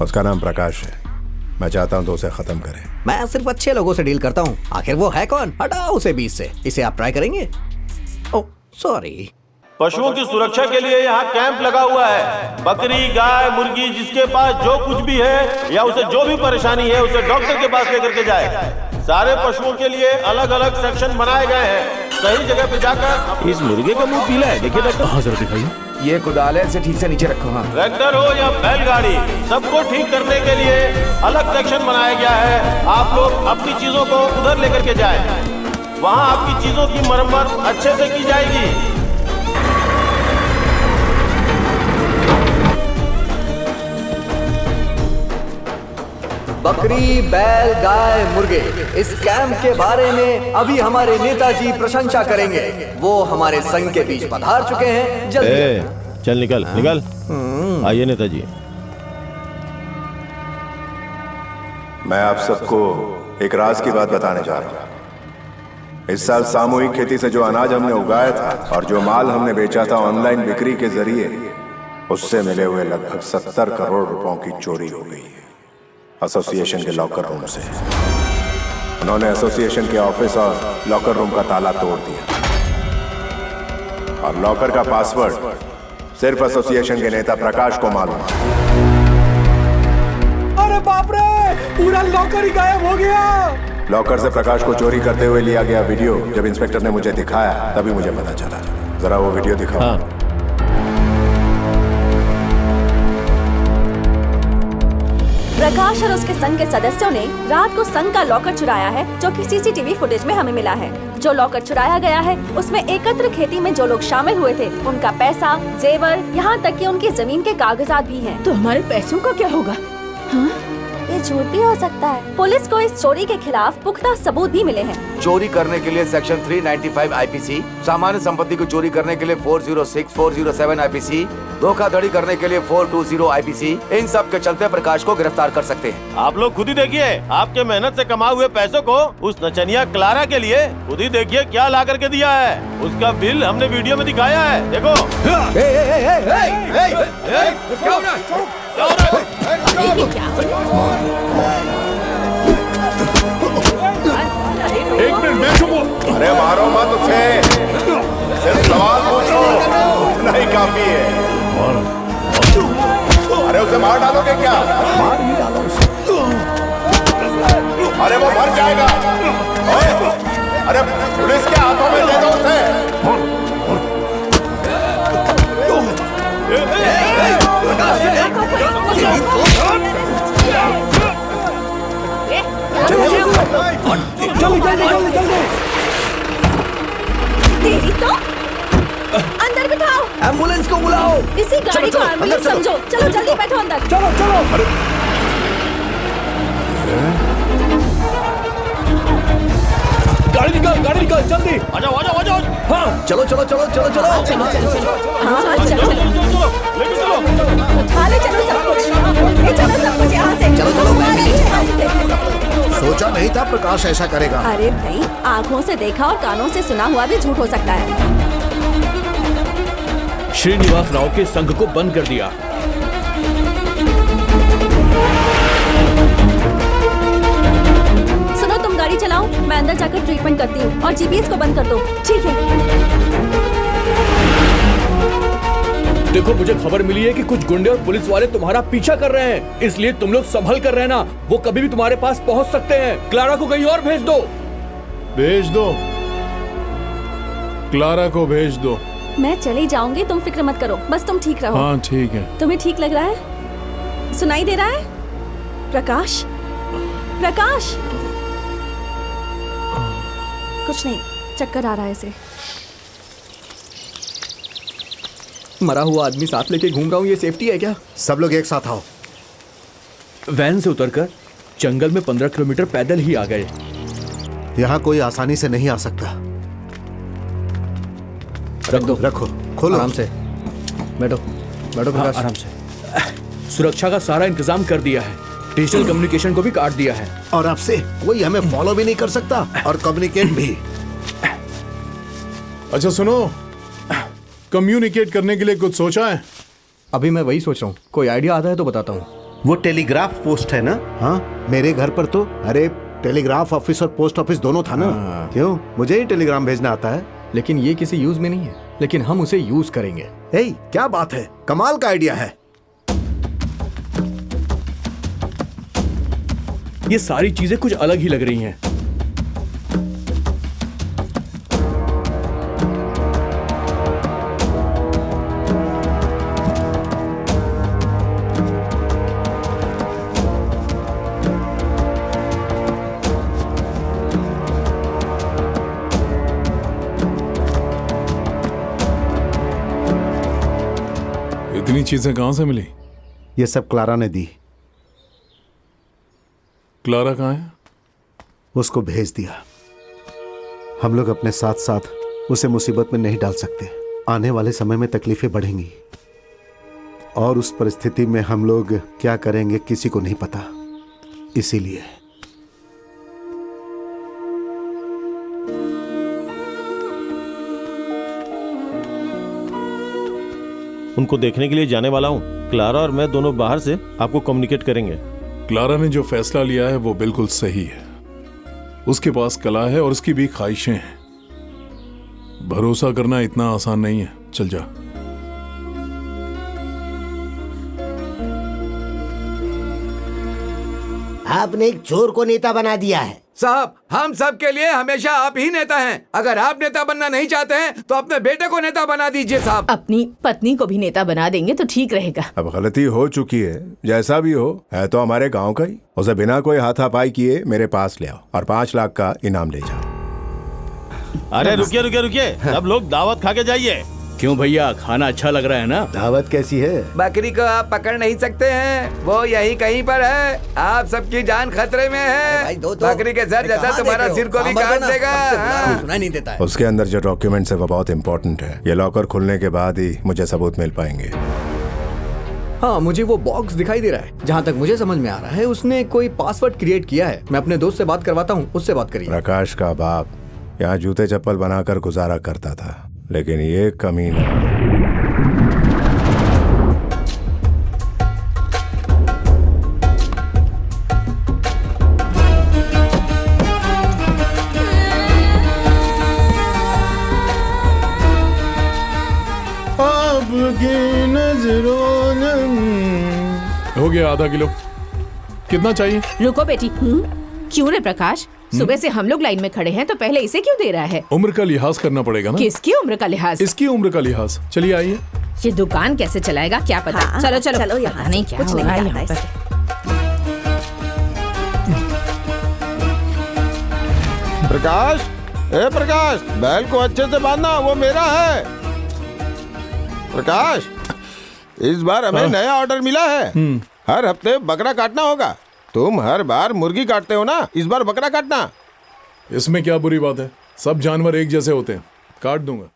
उसका नाम प्रकाश है। मैं चाहता हूँ तो उसे खत्म करें। मैं सिर्फ अच्छे लोगों से डील करता हूँ। आखिर वो है कौन? हटाओ उसे बीच से। इसे आप ट्राई करेंगे? Oh sorry. पशुओं की सुरक्षा के लिए यहाँ कैंप लगा हुआ है। बकरी, गाय, मुर्गी, जिसके पास जो कुछ भी है या उसे जो भी परेशानी है उसे डॉक्टर के पास लेकर के जाए। सारे पशुओं के लिए अलग अलग सेक्शन बनाए गए हैं। सही जगह पे जाकर। इस मुर्गे का मुंह पीला है, देखिए डॉक्टर। हाँ जरा दिखाइए। ये कुदाल है, इसे ठीक से नीचे रखो। हाँ। ट्रैक्टर हो या बैलगाड़ी, सबको ठीक करने के लिए अलग सेक्शन बनाया गया है। आप लोग अपनी चीजों को उधर लेकर के जाएं। वहाँ आपकी चीजों की मरम्मत अच्छे से की जाएगी। बकरी, बैल, गाय, मुर्गे, इस कैंप के बारे में अभी हमारे नेताजी प्रशंसा करेंगे। वो हमारे संघ के बीच पधार चुके हैं। जल्दी चल निकल निकल। आइए नेताजी। मैं आप सबको एक राज की बात बताने जा रहा हूँ। इस साल सामूहिक खेती से जो अनाज हमने उगाया था और जो माल हमने बेचा था ऑनलाइन बिक्री के जरिए, उससे मिले हुए लगभग 70 करोड़ रुपयों की चोरी हो गई है एसोसिएशन के लॉकर रूम से। उन्होंने एसोसिएशन के ऑफिस और लॉकर रूम का ताला तोड़ दिया और लॉकर का पासवर्ड सिर्फ एसोसिएशन के नेता प्रकाश को मालूम। अरे बाप रे, पूरा लॉकर ही गायब हो गया। लॉकर से प्रकाश को चोरी करते हुए लिया गया वीडियो जब इंस्पेक्टर ने मुझे दिखाया तभी मुझे पता चला। जरा वो वीडियो दिखाओ। हाँ। प्रकाश और उसके संघ के सदस्यों ने रात को संघ का लॉकर चुराया है, जो कि सीसीटीवी फुटेज में हमें मिला है। जो लॉकर चुराया गया है उसमें एकत्र खेती में जो लोग शामिल हुए थे उनका पैसा, जेवर, यहाँ तक कि उनकी जमीन के कागजात भी हैं। तो हमारे पैसों का क्या होगा? हाँ? ये झूठ भी हो सकता है। पुलिस को इस चोरी के खिलाफ पुख्ता सबूत भी मिले हैं। चोरी करने के लिए सेक्शन 395 आईपीसी, सामान्य संपत्ति को चोरी करने के लिए 406, 407 आईपीसी, धोखाधड़ी करने के लिए 420 आईपीसी, इन सब के चलते प्रकाश को गिरफ्तार कर सकते हैं। आप लोग खुद ही देखिए, आपके मेहनत से कमाए हुए पैसों को उस नचनिया क्लारा के लिए खुद ही देखिए क्या ला करके दिया है। उसका बिल हमने वीडियो में दिखाया है, देखो। एक मिनट मैं चुप। अरे मारो मत उसे, सिर्फ सवाल पूछो, उतना ही काफी है। अरे उसे मार डालोगे क्या? मार ही डालो उसे। अरे वो मर जाएगा। अरे पुलिस के हाथों में दे दो उसे। तेरी तो अंदर बिठाओ। एम्बुलेंस को बुलाओ। इसी गाड़ी को एम्बुलेंस समझो। चलो जल्दी बैठो अंदर। चलो चलो। गाड़ी निकाल जल्दी। आ जाओ। हाँ चलो चलो चलो चलो चलो। हाँ चलो लेके चलो। उठा ले, चलो सब कुछ। ये चलो सब कुछ यहाँ से। चलो, चलो। सोचा नहीं था प्रकाश ऐसा करेगा। अरे भाई, आँखों से देखा और कानों से सुना हुआ भी झूठ हो सकता है। श्रीनिवास राव के संघ को बंद कर दिया। सुनो, तुम गाड़ी चलाओ, मैं अंदर जाकर ट्रीटमेंट करती हूँ और जीपीएस को बंद कर दो। ठीक है। देखो, मुझे खबर मिली है कि कुछ गुंडे और पुलिस वाले तुम्हारा पीछा कर रहे हैं, इसलिए तुम लोग संभल कर रहना। वो कभी भी तुम्हारे पास पहुंच सकते हैं। क्लारा को कहीं और भेज दो। भेज दो, क्लारा को भेज दो। मैं चली जाऊंगी, तुम फिक्र मत करो, बस तुम ठीक रहो। हाँ ठीक है। तुम्हें ठीक लग रहा है? सुनाई दे रहा है? प्रकाश, प्रकाश। कुछ नहीं, चक्कर आ रहा है इसे। मरा हुआ आदमी साथ लेके घूम रहा हूँ, ये सेफ्टी है क्या? सब लोग एक साथ आओ। वैन से उतरकर जंगल में 15 किलोमीटर पैदल ही आ गए। यहाँ कोई आसानी से नहीं आ सकता। रख दो, रखो, खोलो। आराम से बैठो प्रकाश। आराम से। सुरक्षा का सारा इंतजाम कर दिया है। डिजिटल कम्युनिकेशन को भी काट दिया है। और आपसे कोई हमें फॉलो भी नहीं कर सकता और कम्युनिकेट भी। अच्छा सुनो, कम्युनिकेट करने के लिए कुछ सोचा है? अभी मैं वही सोच रहा हूँ, कोई आइडिया आता है तो बताता हूँ। वो टेलीग्राफ पोस्ट है ना? हाँ, मेरे घर पर तो अरे टेलीग्राफ ऑफिस और पोस्ट ऑफिस दोनों था ना। क्यों, मुझे ही टेलीग्राम भेजना आता है। लेकिन ये किसी यूज में नहीं है, लेकिन हम उसे यूज करेंगे। ए, क्या बात है, कमाल का आइडिया है। ये सारी चीजें कुछ अलग ही लग रही हैं। इतनी चीजें कहां से मिली? ये सब क्लारा ने दी। क्लारा कहाँ है? उसको भेज दिया। हम लोग अपने साथ साथ उसे मुसीबत में नहीं डाल सकते। आने वाले समय में तकलीफें बढ़ेंगी और उस परिस्थिति में हम लोग क्या करेंगे किसी को नहीं पता। इसीलिए उनको देखने के लिए जाने वाला हूँ। क्लारा और मैं दोनों बाहर से आपको कम्युनिकेट करेंगे। क्लारा ने जो फैसला लिया है वो बिल्कुल सही है। उसके पास कला है और उसकी भी ख्वाहिशें हैं। भरोसा करना इतना आसान नहीं है। चल जा। आपने एक चोर को नेता बना दिया है। साहब, हम सब के लिए हमेशा आप ही नेता हैं। अगर आप नेता बनना नहीं चाहते हैं तो अपने बेटे को नेता बना दीजिए साहब। अपनी पत्नी को भी नेता बना देंगे तो ठीक रहेगा। अब गलती हो चुकी है, जैसा भी हो, है तो हमारे गांव का ही। उसे बिना कोई हाथापाई किए मेरे पास ले आओ और 5 लाख का इनाम ले जाओ। अरे रुकिए रुकिए रुकिए, सब लोग दावत खा के जाइए। क्यों भैया, खाना अच्छा लग रहा है ना? दावत कैसी है? बकरी को आप पकड़ नहीं सकते हैं, वो यही कहीं पर है। आप सबकी जान खतरे में है। बकरी के सर जैसा तुम्हारा सिर को भी काट देगा। सुनाई नहीं देता है। उसके अंदर जो डॉक्यूमेंट्स है वो बहुत इंपॉर्टेंट है। ये लॉकर खुलने के बाद ही मुझे सबूत मिल पाएंगे। हाँ, मुझे वो बॉक्स दिखाई दे रहा है। जहाँ तक मुझे समझ में आ रहा है उसने कोई पासवर्ड क्रिएट किया है। मैं अपने दोस्त से बात करवाता हूँ, उससे बात करिए। प्रकाश का बाप यहाँ जूते चप्पल बनाकर गुजारा करता था, लेकिन ये कमीना हो गया आधा किलो। कितना चाहिए? रुको बेटी। क्यों रे प्रकाश, सुबह से हम लोग लाइन में खड़े हैं तो पहले इसे क्यों दे रहा है? उम्र का लिहाज करना पड़ेगा ना। किसकी उम्र का लिहाज? इसकी उम्र का लिहाज। चलिए आइए। ये दुकान कैसे चलाएगा क्या पता। हाँ, चलो चलो चलो, पता नहीं क्या हो रहा है यहाँ पर। प्रकाश, ए प्रकाश, बैल को अच्छे से बांधना, वो मेरा है। प्रकाश, इस बार हमें नया ऑर्डर मिला है। हर हफ्ते बकरा काटना होगा। तुम हर बार मुर्गी काटते हो ना, इस बार बकरा काटना। इसमें क्या बुरी बात है? सब जानवर एक जैसे होते हैं, काट दूंगा।